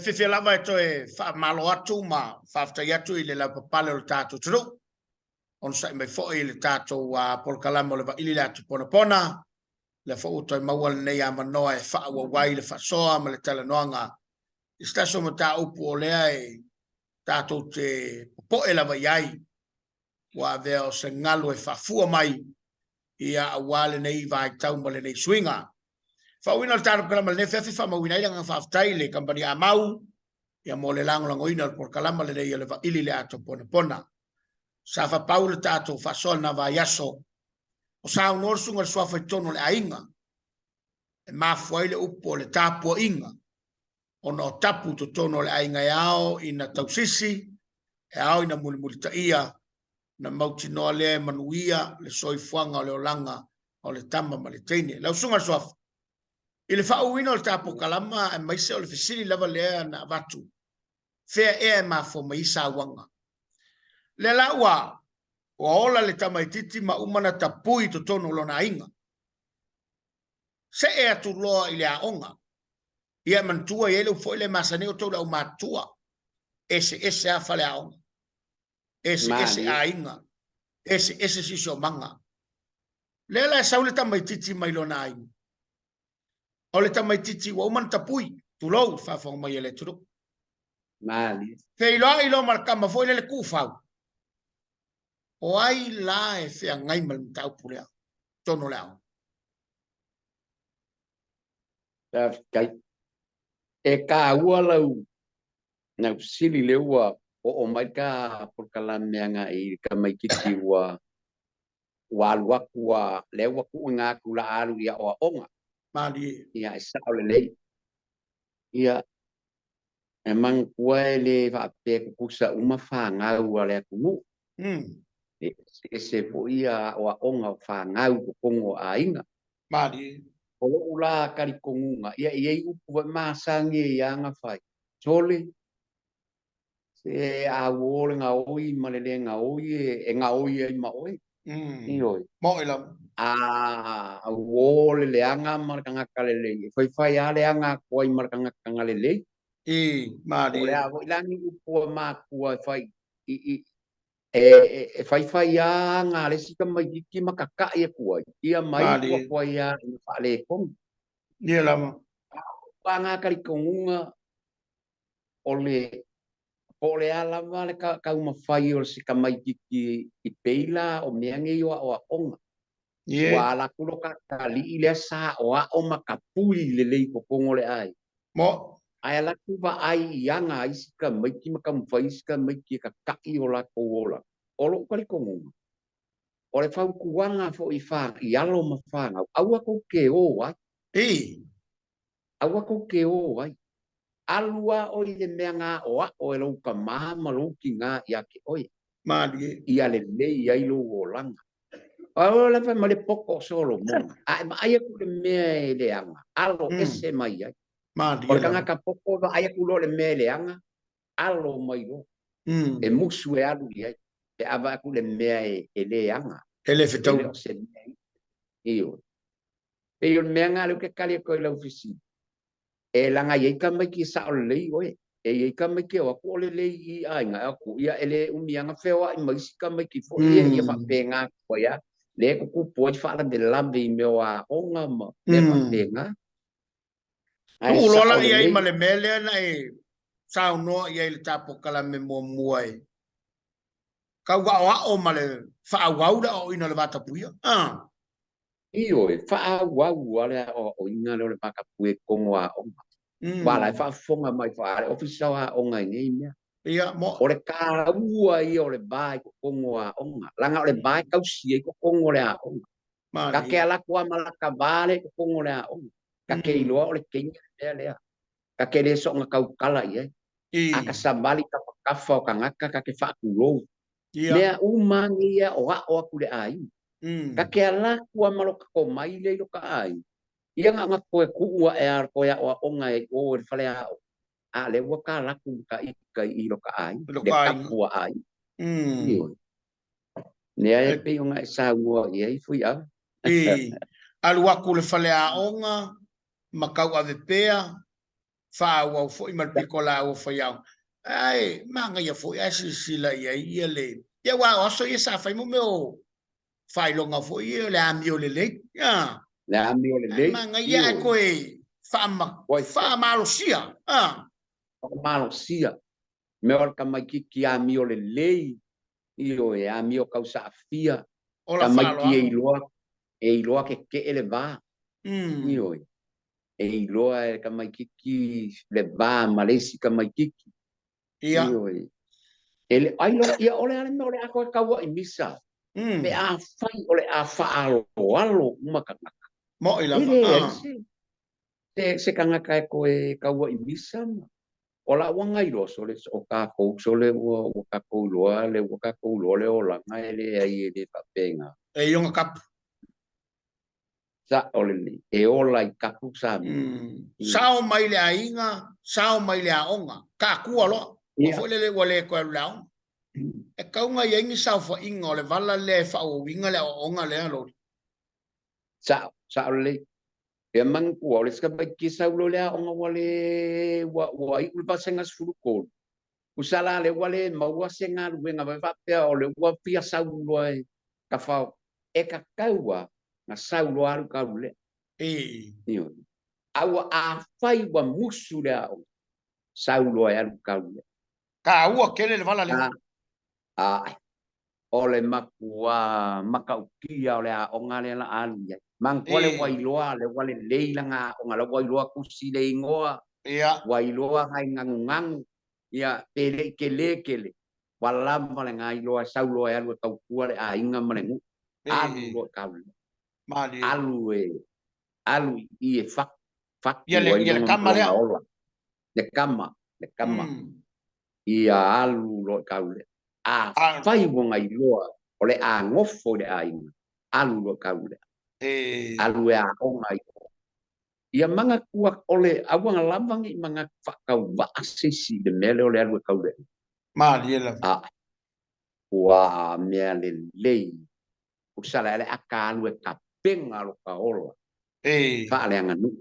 Fifi lava e toe fa malo atu ma fa afta yatu ile la papale o tato tru on sai mai fo ile tato wa por kalamo le va ile la tu pona pona le fo to mawal ne ya manoa e fa wa wai le fa soa ma le tala noanga sta so mata upu o le ai tato te po e lava yai wa veo se ngalo e fa fu mai ia wale nei vai tau ma le nei swinga fa wina le tano kalama le fefi fa mawina ile nga fa aftai le kampani amau ia mo le lango lango ina por kalama le ia le va ili le ato pona pona sa fa paula tato fa sol na va yaso o sa unor sunga swa fa tono le ainga e ma foi le upo le tapo inga o no tapu to tono le ainga yao ina tausisi e ao ina muli ta ia na mauti no le manuia le soifuanga o le olanga o le tamba ma le teine la sunga swa ile fa uino le tapo kalama e mai se o le fisili lava le na vatu fea e ma fo mai sa wanga le la wa o ola le tamaititi ma umana tapui to tono lona inga se e atu loa ile a onga ia mantua ele fo ile masane o tola o matua ese a fale a onga ese a inga ese si so manga le la sa le tamaititi mai lona inga o le tamaititi wa umana tapui tu lo fa fo mai ele tu Mali. Fe ilo markama fo ile le kufau o ai la e fea ngai mal tau pulea tono lao Kai e ka ua lau na sili le ua o mai ka por kala meanga I ka mai kiti ua walwa kua le ua ku nga kula alu ia o onga mali ia sa le lei ia emang kua le va pe ku sa uma fa nga ua le ku ese po ia o onga fa nga ku kongo ainga mali o ula kari kongunga ia ia upu masangi ia nga fai chole se a wole nga oi malele nga oi e nga oi ai ma oi oi mo ila a wole le anga mar kanga kalele fai a le anga koi mar kanga kanga lele mali ole a ilangi upu ma kua fai e fai a nga le sika mai ki makaka ia kua ia mai kua ia fa le kom dia lama panga kali kongunga ole ala vale ka uma fai o sika mai ki I peila o meange yo o onga wala kulo ka kali ile sa o makapui le le ko kongole ai mo ai ala ku va ai yanga ai sika mai ki makam fai sika mai ki ka kai o la ko ola olo kali kongunga ole fa kuanga fo I fa yalo ma fa au ko ke o ai au ko ke o ai alua o le meanga o lo ka ma lo ki nga ya ke oi mali ia le ia lo langa o le fa male poko solo mo ai ku le me le anga alo ese mai ai mali por kanga ka poko ai ku lo le me le anga alo mai lo e musu e alu ia e ava ku le me e le anga ele fetau io e io meanga lo ke kali ko le ofisi e langa ye ka mai ki sa le oi e ye ka mai ki o ko le I ai nga ku ia ele umianga fewa I mai sika mai ki fo ia fa penga ko ia le ku po fa la de lambe me wa onga ma le fa penga tu lola ia I male mele na e sa no ia il tapo kala me mo muai Kau wa o male fa wa da o ina le vata puia. Io e fa wa le o inga le paka pue kongo a o. Wala fa fonga mai fa official a o ngai nei mea. Ia mo. O le ka ua i o le bai ko kongo a o. Langa o le bai kau si ko kongo le a o. Ka ke ala kwa malaka vale ko kongo le a o. Ka ke iloa o le kenya le. Ka ke le so nga kau kala i. Aka sambali ka kafa o kangaka ka ke fa kulo. Mea umangi ia o a o aku le ai. Ka ke ala kua maloka ko mai le lo ka ai. Ia nga koe kuua e ar koe o onga e o e whale a o. A le ua ka laku ka i lo ka ai. Le kapua ai. Iyo. Nea e pe unga e sa ua i e fui au. Alu aku le whale a onga. Makau ave pea. Wha au fo i malpiko la au whai au. Ai, manga ia fo i asi sila ia le. Ia wa oso ia sa whai mo meo. Whai longa fo i le ami o le le. Le ami o le le. Manga ia e koe. Wha malo sia. Malo sia. Me ora ka mai ki ami o le le. Io e ami o kau sa fia. Ka mai ki e iloa ke ele va. Io e iloa e ka mai ki le va malesi ka mai kiki. Io e. Ele ai lo ia ole ale me ole ako ka wa imisa. Me a fai ole a fa alo maka. Mo ila se kanga kai ko e ka wa imisa. Ola wanga i so le o ka ko so le o ka ko le o ka ko le o la ngai le ai le papenga. E yonga kap. Sa ole ni e ola i kapu sa. Sao mai le ainga, sao mai le aonga. Ka kua lo. O fo le wale ko lao. E kaunga i ingi sao fo inga o le vala le fa o winga le o onga le alo. Sa ole e mang ku ole ska ba ki sa lo le onga wale wa i ku ba senga sulu ko. Usala le wale ma wa senga wenga ba pe ole wa pia sa lo ka fa e ka kaua na sa lo alu ka le. Io. Awa a fai wa musu le o. Sa lo alu ka le. Ka ua kele le vala le. Ole makua makaukia ole a onga le la alia man kole wailoa le wale leila nga onga la wailoa kusi le ingoa wailoa hai ngangungang ia pele kele wala male nga iloa saulo e alu tau kua le a inga male alu lo kaulu alu i e fak ia le kama le le kama ia alu lo kaulu a fai wonga i loa o le a ngofo le a inga alu lo kaule alu e a onga i ia manga kua ole awanga lavang i manga whakau vaasisi le mele o le alu e kaule ua mea le lei usala ele aka alu e ka penga lo ka ola wha le anga nu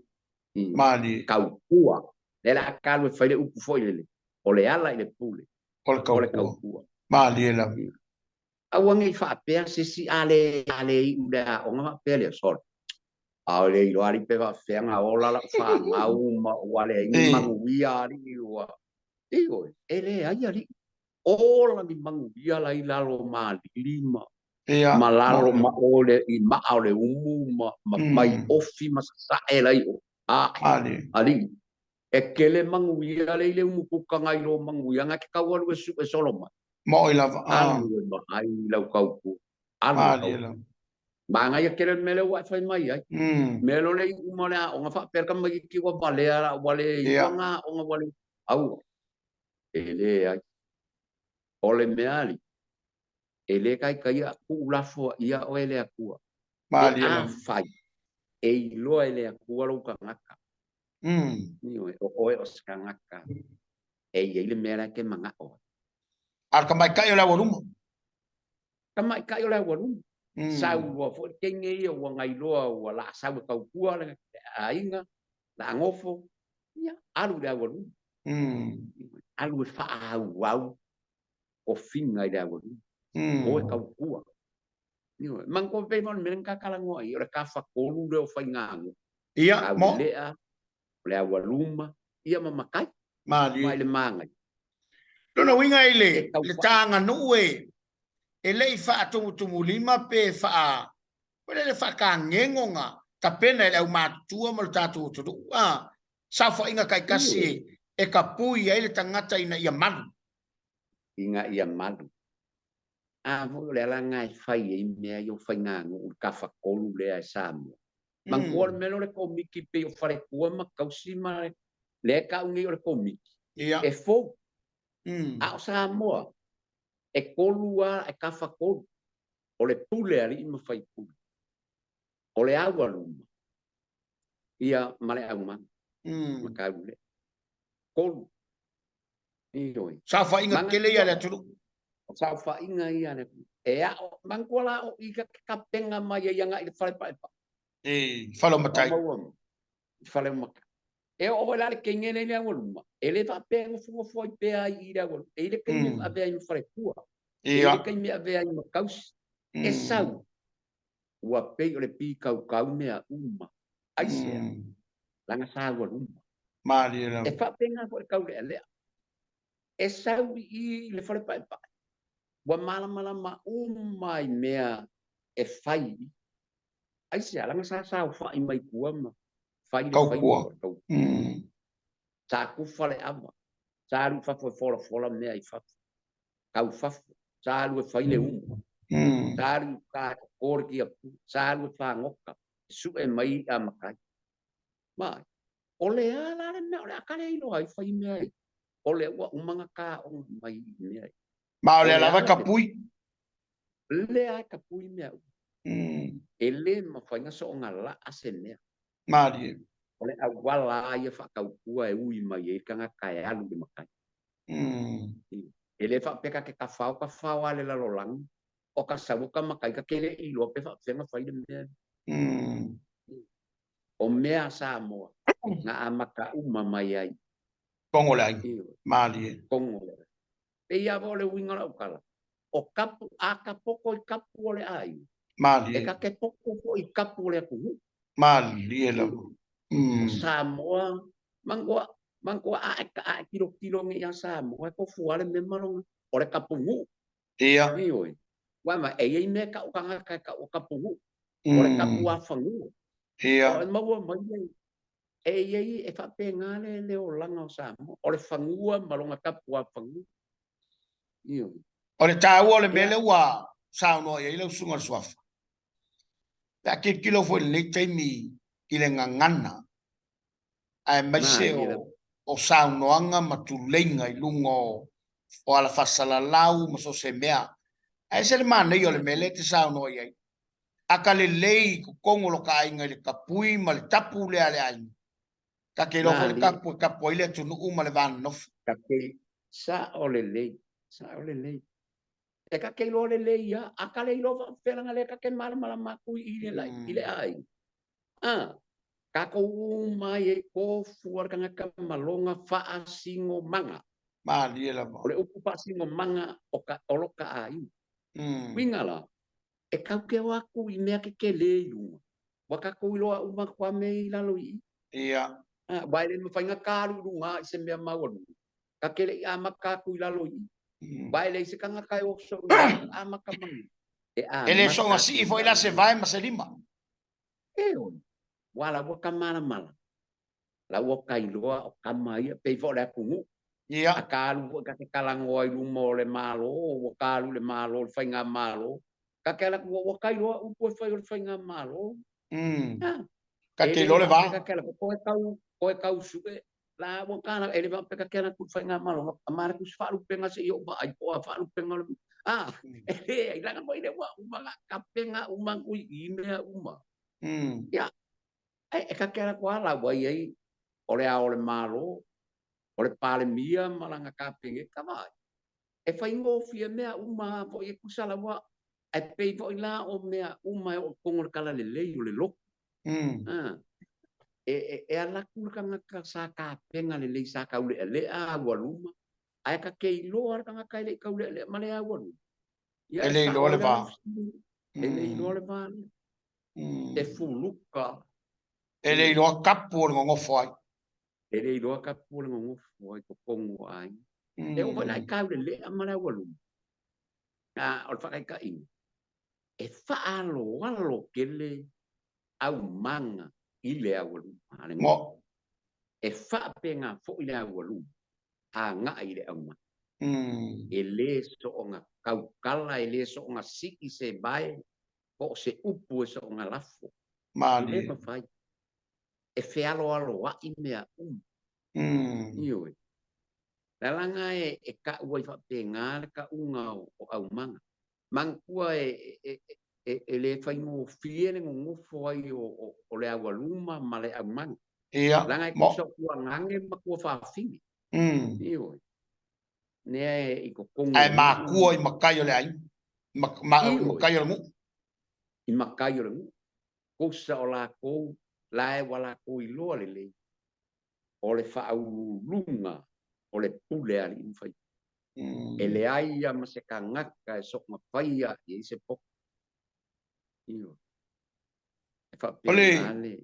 kau kua le aka alu e whaile upu foi le o le ala i le pule o le kau kua Awang i fa pe si ale i ula o nga pe le sol. Ale i ari pe va fe nga ola la fa nga uma wale i mangu ari wa. Io ele ai ari ola ni mangu la i lalo ma lima. Ma lalo ma ole i ma ole umu ma mai ofi ma sa ela i o. Ali e kele mangu le umu ka ngai lo mangu nga ke ka walu e soloma. Mo ila Alu ma ai lau kau ku. Alu. Manga ia kere mele wa fai mai ai. Melo le uma le o nga fa per ka mai ki wa vale ara wale nga o nga wale au. Ele ai. Ole meali. Ele kai kai ku la fo ia o ele aku. A fai. E lo ele aku lo ka ngaka. Ni o o ska ngaka. E ele mele ke manga o. Al kamai kai ola warumo. Kamai kai ola warumo. Sau wa fo kenge ia wa ngai loa wa la sau kau kua le ainga la ngofo ia alu da warumo. Alu fa au o finga da warumo. O kau kua. Ni man ko pe mon men ka kala ngo ia ka fa kolu do fa ngango. Ia mo le waluma ia mamakai. Mai le mangai. Lona winga ile le tanga nuwe ele fa tumu lima pe fa ele fa ka ngengonga ta pena ele ma tua mo tatu tu sa fa inga kai kasi e ka pui ele tangata ina ia manu inga ia manu vo le la ngai fai e me yo fai nga ngu ka fa kolu le sa mo man ko me lo le ko miki pe yo fare ko ma kausima le ka ungi o le ko miki e fo a sa mo e kolua e ka fa kolu o le pule ali ma fai pule o le agua luma ia male au man maka ule kolu ni doi sa fa inga kele ia le tulu sa fa inga ia le e a mangkola o ika ka penga mai ia nga i fale pa falo matai fale maka e o la ke ngene le luma ele fa penga fu pe ai ira go ele ke me ave ai fale tua ele ke me ave ai makaus e sau ua pe o le pi kau mea uma ai se langa sa go luma mali e fa penga ko kau le e sau i le fale pa wa mala ma umai mea e fai ai se langa sa fai mai kua ma fai le fai kau sa ku fale ama sa lu fa fola mea i fa kau fa sa lu fai le sa lu ka kor ki sa lu fa ngoka su e mai amakai ma ole ala le me ole akale i lo ai fai mea ole wa umanga ka o mai mea ma ole la va kapui le ai kapui mea ele ma fai nga so nga la asene mali ole a wala ia fa kau kua e ui mai e kanga kai alu de makai ele fa peka ke ka fao ale la lolang o ka sabu ka makai ka kele i lo pe fa fenga fai de mea o mea sa mo nga amaka uma mai ai kongo lai mali kongo e ia vole winga la ukala o kapu a kapoko i kapu ole ai mali e ka ke poko i kapu ole ku mali ela Samoa mangua a kilo ngi yang Samoa ko fuale me malong ore kapungu ia ni oi wa ma e me ka ukanga ka o kapungu ore kapua fangu ia o mau mai e fa pengale le o langa o Samoa ore fangua malonga kapua fangu ni oi ore tau ole mele wa sa no ia ile sunga swafa ta kilo foi le taimi ile ngangana ai mai se o sa no anga matulenga i lungo o ala fasala lau mo so se mea ai se mana yo le mele te sa no ia akale lei ko kongo lo ka inga le kapui ma le tapu le ale ai ka ke lo fo kapu ile tu no uma le van no ka ke sa ole lei e ka ke lo le ia akale lo fela ngale ka ke mala maku ile lai ile ai ka ko mai e ko fuar kanga ka malonga fa asingo manga mali ela mo ole upa singo manga o ka oloka ai wingala e ka ke wa ku i me ke le lu wa ka ko lo uma kwa me la lo i ia vai le mo fainga ka lu nga se me ma wa ka ke le ama ka ku la lo i vai le se kanga kai o so ama ka mangi e ele so asi foi la se vai ma se lima e on wala wa ka mala la wa kai lo o ka mai pe fo la ku ia akalu ka ke kalango ai lu mo le malo o kalu le malo le fainga malo ka ke la wa kai lo u po fai le fainga malo ka ke lo le va ka ke la ko kau su la wa kana ele va ka ke la ku fainga malo amara ku fa lu penga se yo ba ai po fa lu penga ai la ko ile wa uma ka penga uma ku i me uma ya e ka ke la kwa la wa ai ole malo ole pale mia malanga kapinge kama e fai ngo fia mea uma po e kusala wa e pei po ila o mea uma o kongo kala le le lo e ala kanga ka sa ka penga le sa ka le a wa luma ai ka ke lo ar kanga ka le ka le male a wa ya ele lo le va ele lo le va e fuluka ele lo kapu ngo foi ele lo ka pu ngo foi ko kongo ai e o vai ka le amara wa luma o le whakaikainga. E whaalo kele au manga i le awaluma. Mo. E whaapenga fo i le awaluma. A ngā i le au manga. E le so o ngā kaukala, e le so o ngā siki se bae, o se upu e so o ngā lafo. I le mawhai. E whialo wa i mea Ioi. Lalanga e ka ua i whapenga le ka unga o au manga. Mangkua e le whaingo fie le ngofo ai o le awaluma ma le au manga. Ia. Langa e kusa ua ngange ma kua whawhini. Ioi. Nea i ko kongo. Ai makua i makai o le ai. Makai o le ngu. I makai o le ngu. Kusa o la kou, lae wala kou i loa le le. O le whaulunga, o le pule ali i whai. E le aia ma se ka ngaka e sok ma whaia i se pok. Iyo. E whapena le.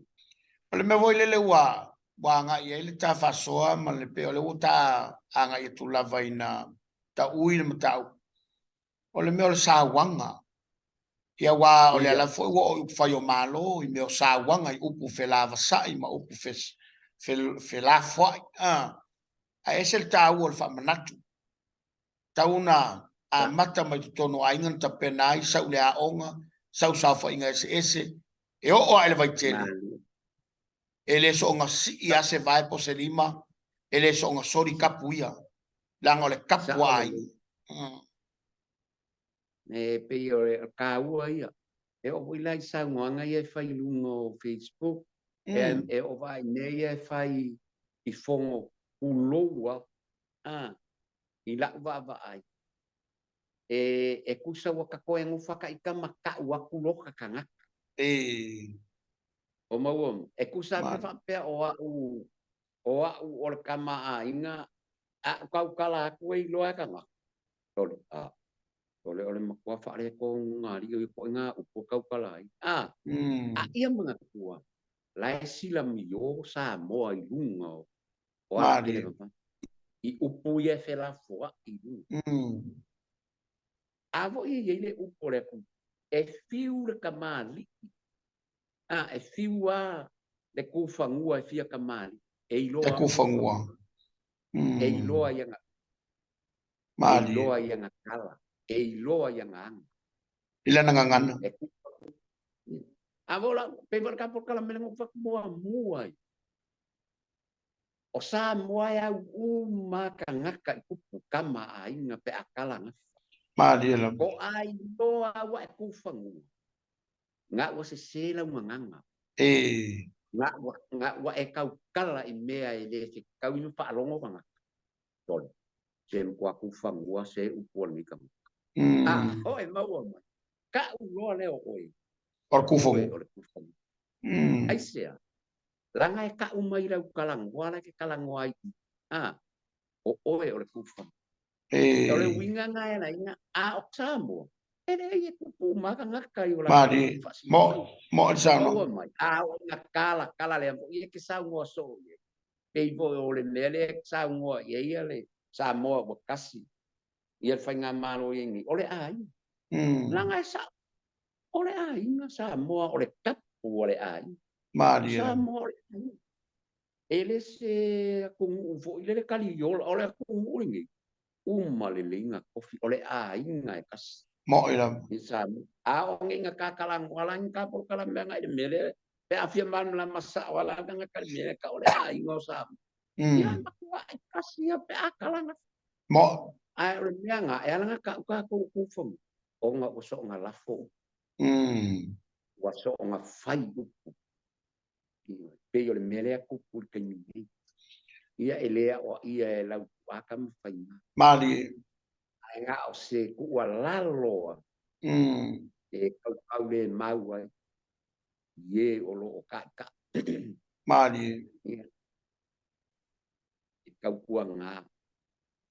Ole me voi le ua. Wanga i ele ta whasoa ma le pe ole uta anga i tu lava ina ta ui le matau. Ole me ole sa wanga. Ia wa ole ala fo o whai o malo i me o sa wanga i upu fe lava sai ma upu fe la fwai. A esel ta ua le whamanatu. Tauna a mata mai tono aingan ta penai sau le a onga sau fa inga ese e o ele vai tele ele so nga si ia se vai po se lima ele so nga sori kapuia langa le kapuai e pe o ka ua ia e o lai sa nganga ia fai lungo Facebook e o vai nei e fai i fongo uloa i la va ai e kusa wa ka koe ngu whaka i ka maka ua kuloka ka ngaka. O mauam, e kusa me whapea o le kama a inga a kau kala aku e loa ka ngaka. Tole, tole ole makua whaare ko ngari o i ko inga upo kau kala ai. A ia mga kua, lai sila mi o sa moa i lunga o ala kere mapa. I upu ia whela fua i lunga. Avo i le upo le ku e fiu le kamali e fiu a le ku fangua e fia kamali e iloa ku fangua e iloa yanga mali e iloa yanga kala e iloa yanga ang ila ngangana avo la pe por ka por kala me ngo fa moa moa o sa moa ya ma ka ngaka ku kama a inga pe akala nga Madela. Ko ai loa wa ku fangu. Nga wa se sela nganga. Nga wa e kau kala i mea e le se kau inu fa longo fanga. Tol. Sem kwa ku fangu se upo ni kam. O e mau ma. Ka u loa le o oi. Or ku fangu. Ai sea. Langa e ka u mai la kalang wala ke kalang wai. O oi o le ku fangu. Ole winga nga na inga a oksamo. Ele ia kupu maka ngaka yo la. Mari mo sano. A nga kala le ia ke sa ngo so. Pe vo ole lele sa ngo ia le sa mo kasi. Ia fa nga malo yengi. Ole ai. Langa sa ole ai nga sa mo ole tapu ole ai. Mari. Sa mo ele se ku vo ile kali yo ole ku ngi. Le linga kofi ole inga e kas mo ila isa o nginga kakalang walang ka por kala menga de mele pe afia man la masa wala nga kal mele ka ole inga sa ya makwa kas ya pe akalang mo ole menga ya nga ka ku fom o nga uso nga lafo waso nga fai pe ole mele ku por kenyi ia elea o ia la akam fai mali nga o se ku lalo e kau le mau ai ye o lo ka mali kau kuanga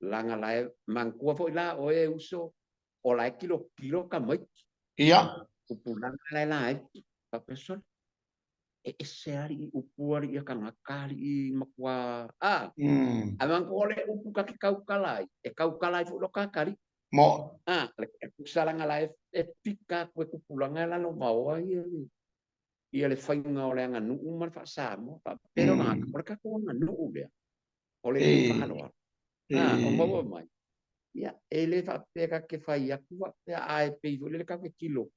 langa lai mangkua fo la o e uso o lai kilo ka mai ia upulang lai pa person e seari upuari ia ka ngakali makwa amang ko le upu ka kau kalai e kau kalai fo lo ka kali Mo. Le kusala la e pika ko kupulanga la no mau ia le fainga o le anga nu uma fa sa mo pa pero na o ka ko na nu le o le ni fa lo o mo mai ia ele fa peka ke fai aku wa ai pe le ka kilo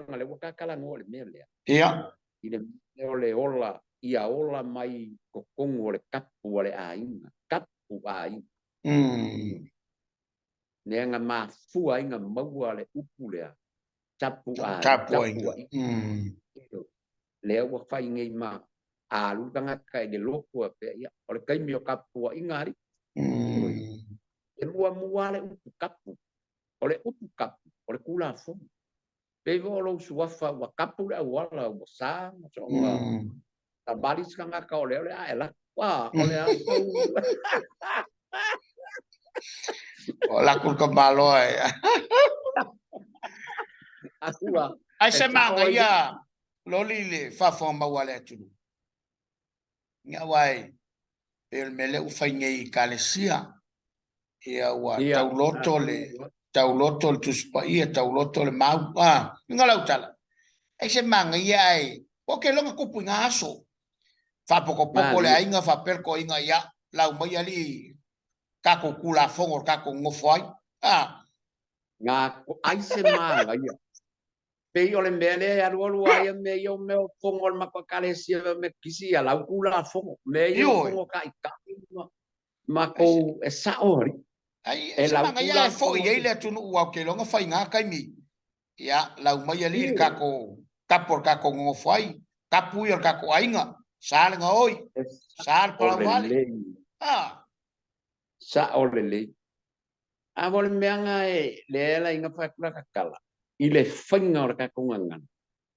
na le ka kala no le me le ia ile le ola ia ola mai ko kongo le kapu o le ainga kapu ai ne nga ma fu ai nga mau le upu le tapu ai le wa fai ngai ma a lu tanga kai de loko pe ia o le kai mio kapu ai ngari e mua le upu kapu o le upu kapu o le kula fo pe vo lo suafa wa kapu le wala wa sa so ta balis kanga ka o le a ela wa o le a o la kul ka malo akua ai se manga ia loli le fa fo ma wale tu nga wai el mele u fai ngai kalesia ia wa tauloto le tuspa ia tauloto le mau nga lau tala ai se manga ia ai o ke longa kupu nga aso fa poko le ainga fa per ko inga ia lau mai ali ka ko kula fongo ka ko ngofoi nga ai se manga ia pe yo le mele ya lu ai me yo me fongo ma ko kalesia me kisi ya lau kula fongo me yo fongo ka ma ko e sa ori ai e la ngaya fo ye le tunu wa ke longa fai nga kai mi ya la mai ali ka ko kapor ka ko ngo fai kapu yo ka ko ainga sal nga oi sal para vale sa olele a vol meanga e le la inga fa ka kala i le fainga o ka ko ngan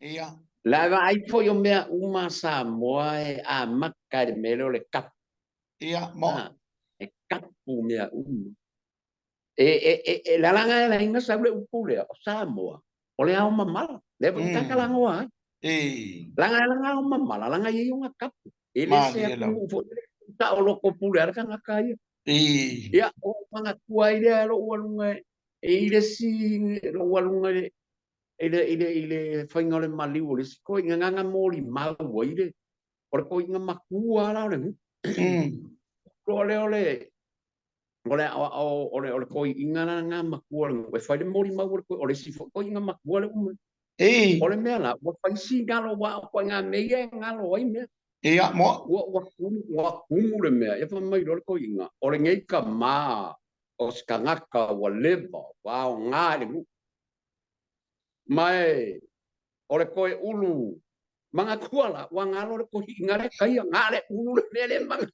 ia la va ai fo yo me uma sa mo a makka de melo le kap ia mo e kapu me la langa la inga sa le upule o sa mo o le au mamala le ka kala ngoa langa o mamala langa ye nga kap ele se aku fo ta o lo ko pule ka ngaka ia o manga kuai le lo walunga ile si lo walunga ile fainga le mali o le ko nganga moli mau ile o ko inga makua la le ole ko inga nga makua le fai le moli mau o le si ko inga makua le ole me la wa fai si ngalo wa ko nga me ngalo ai me ia mo wa kumu le me e fa mai lo ko inga ole ngai ka ma o skangaka wa leva wa nga le mai ole ko ulu manga kuala wa ngalo le ko inga le kai nga le ulu le manga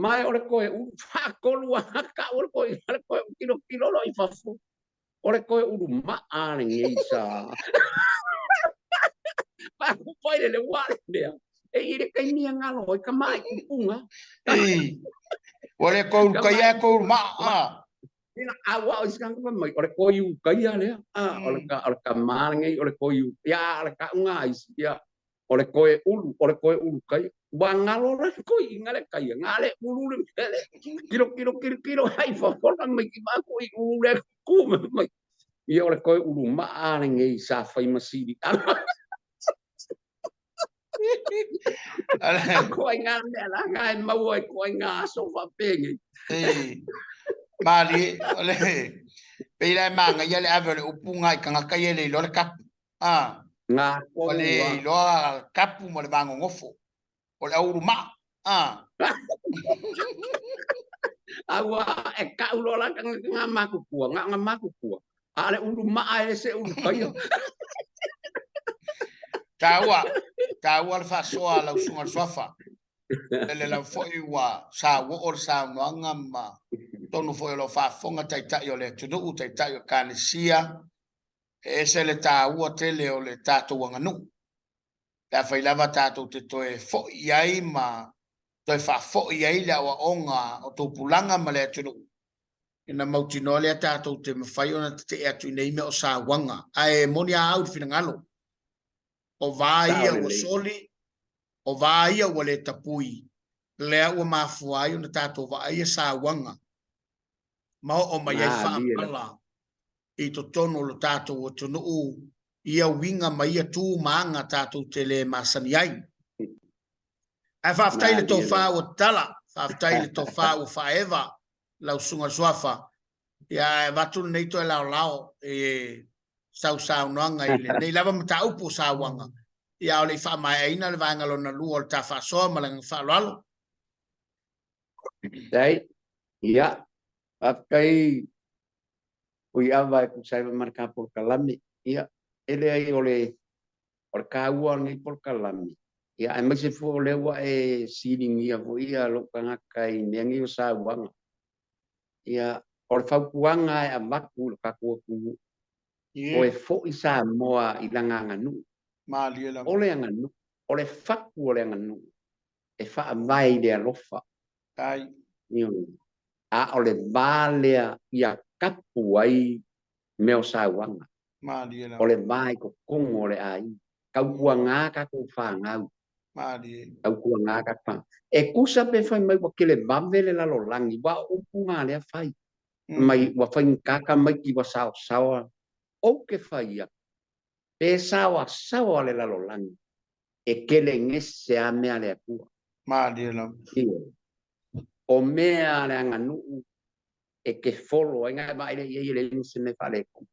mai ole ko ulu fa ko lu ka ole ko kilo lo i fa fu ole ko ulu ma ale ngai sa pa ku foi le wa le e ile kai mi ngalo ka mai ku punga ole ko ya ko ma ina awa o skang ko mai ole ko yu kai ale ole ka mal ngai ole ko yu ya ole ka nga ya ole ko ulu kai wa ngalo le ko ingale kai ngale ulu le kilo hai fo ko mai ki ba ko ulu le ku mai ya ole ko ulu ma ale ngai sa fai masidi ko nga la ngai mau ko nga so fa pengi mali ole pela manga ya le ave le upunga ka ka ye le lo kap nga ole lo kapu mo le bango ngofo ole auru ma awa e ka ulo la nga maku kua nga maku kua ale ulu ma ai se ulu kai tawa le fa soa la usunga sofa ele la fo iwa sa wo or sa nganga ma tonu fo lo fa fonga taita yo le tudu taita yo kanisia e se le ta wo tele o le tato wanga nu la fa lava tato te toe fo yai ma toe fa fo yai la wa onga o to pulanga ma le tudu ina mautino le tato te mafai ona te atu nei me o sa wanga ai monia out fina ngalo o vai o soli o vai o le tapui le o mafuai ona tato vai sa wanga ma o mai ai fa pala I to tono lo tātou o tonu u. Ia winga ma ia tū maanga tātou te le masani ai. Ai whaftai le tō whā o tala. Whaftai le tō whā o whaewa. Lau sunga suafa. Ia watu nei to e lao lao. E sau noanga i le. Nei lava mta upo sa wanga. Ia o le wha mai aina le vanga lo na lua o le ta wha soa malanga wha loalo. Dai. Ia. Whaftai. Ui awa e kusaiwa marka por kalami. Ia. Ele ai ole kaua ngai por kalami. Ia ai mai se fo lewa e siling ia vo ia lokanga kai nengi o sa wanga. Ia or faukuanga e amaku lo kakua ku. O e fo isa moa i langa nganu. Ole nganu. Ole faku ole nganu. E fa mai le alofa. Ai. Ia. A ole valea ia kapu ai meo sa wanga. Ole mai ko kongo ole ai. Kau kuanga ka ko whangau. Kau kuanga ka whangau. E kusa pe whai mai wakile mawele lalo langi. Wa upunga lea whai. Mai wa whai kaka mai ki wa sao sawa. O ke whai ia. Pe sawa sawa le lalo langi. E kele ngese a mea lea kua. O mea lea nganu. E ke folo. Inga mai le ia le nse me whale ku.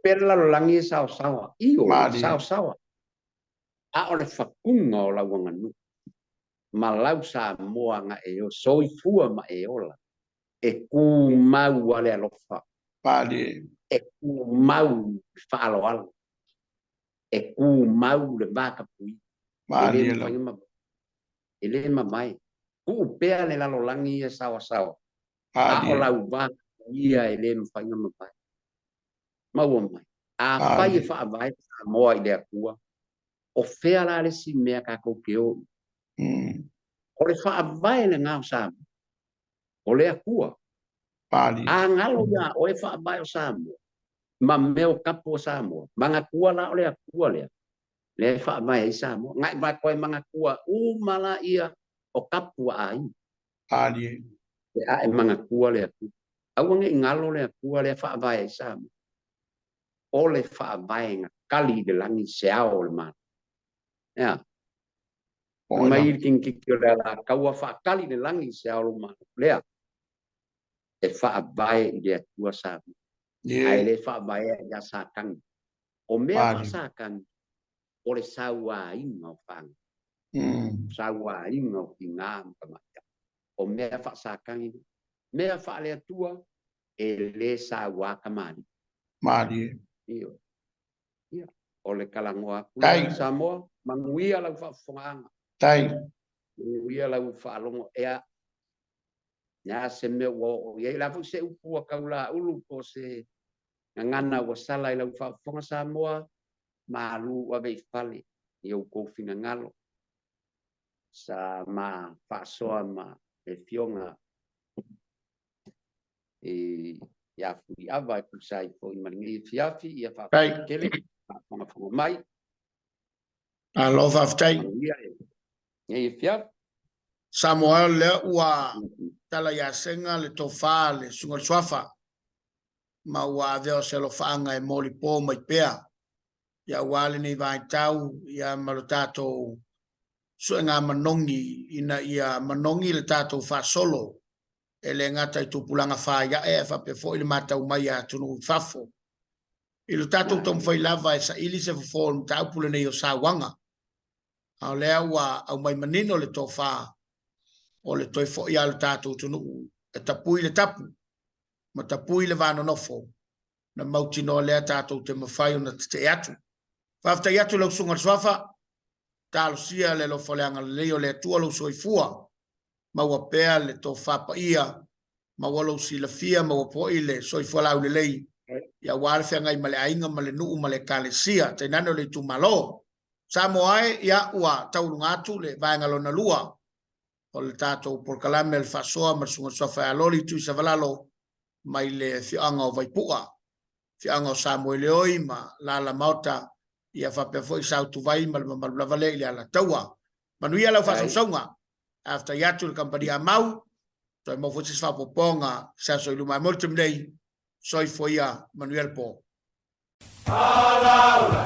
Perla lo langi sao sawa. Iyo sao sawa. A ole whakunga o la wanganu. Ma lau sa moa nga e o soi fua ma e ola. E ku mau ale alofa. E ku mau whaalo alo. E ku mau le maka pui. Ele ma mai. Ku pea le lalo langi e sawa sawa. A o lau waka ia ele mwhainga ma mai. Mau mai. A whai e wha mai sa moa i lea kua. O whea la le si mea kako ke o. O le wha mai le ngau sa. O lea kua. A ngalo ia o e wha mai o sa moa. Ma meo kapo o sa moa. Manga kua la o lea kua lea. Le wha mai i sa moa. Ngai mai koe manga kua. Mala ia o kapo a ai. Le a e manga kua lea kua. Awange ngalo lea kua lea wha mai i sa moa. O le wha mai nga kali de langi seao le mana. Ya. Mai king kikio la kaua fa kali de langi se alo ma. Lea. E fa vai de tua sa. Ai le fa vai ya sa kan. O mea fa sa kan. O le sawa inga fang. Sawa inga kinga ma. O mea fa sa kan. Mea fa le tua e le sawa kamani. Mari. Iyo. Iya. O le kalangoa Samoa manguia lau whafonga. Tai. Manguia lau whalongo ea. Nya se me wo ye la fu se upu kaula ulu ko se ngana wa sala lau whafonga Samoa malu wa be fali yo ko fina ngalo. Sa ma fasoa ma e fionga e ya fu ava ku sai ko maringi fiafi ia fa kele mai. Alo whaftai. Ia fiaf. Samuel le ua tala ia senga le tofa le sunga swafa. Ma ua veo se lo whaanga e moli pō mai pēa. Ia wale ni vai tau, ia marotato suenga manongi, ina ia manongi le tato wha solo. E le ngata i tupulanga wha ia e whape fo ili matau mai a tunu whafo. I lo tato tom whai lava e sa ili se fo mtau pule nei o sa wanga. Au lea ua au mai manino le tō wha o le toi fo ia le tato tunu e tapui le tapu. Ma tapui le vano nofo. Na mauti no lea tato te mawhai o na te atu. Whafta i atu lau sunga swafa. Talo sia le lo foleanga le leo le atua lau soifua. Ma ua pea le tō whapa ia. Ma walau si la fia ma ua po ile soifua lau le lei. Ia walfea ngai male ainga male nuu male kale sia. Te nano le tu malo. Samoae ia ua taurunga atu le vaengalo na lua. O le tato por kalame le fasoa ma sunga swafa a loli tu isa valalo. Mai le fianga o vaipua. Fianga o Samoe leoi ma la mauta. Ia whapea fo i sautu vai ma le vale ili ala taua. Manuia lau whasausonga. After iatu le kampani a mau. Toi mo futis whapoponga. Sa so ilu mai multum nei. soifoia Manuel Po. Alaula.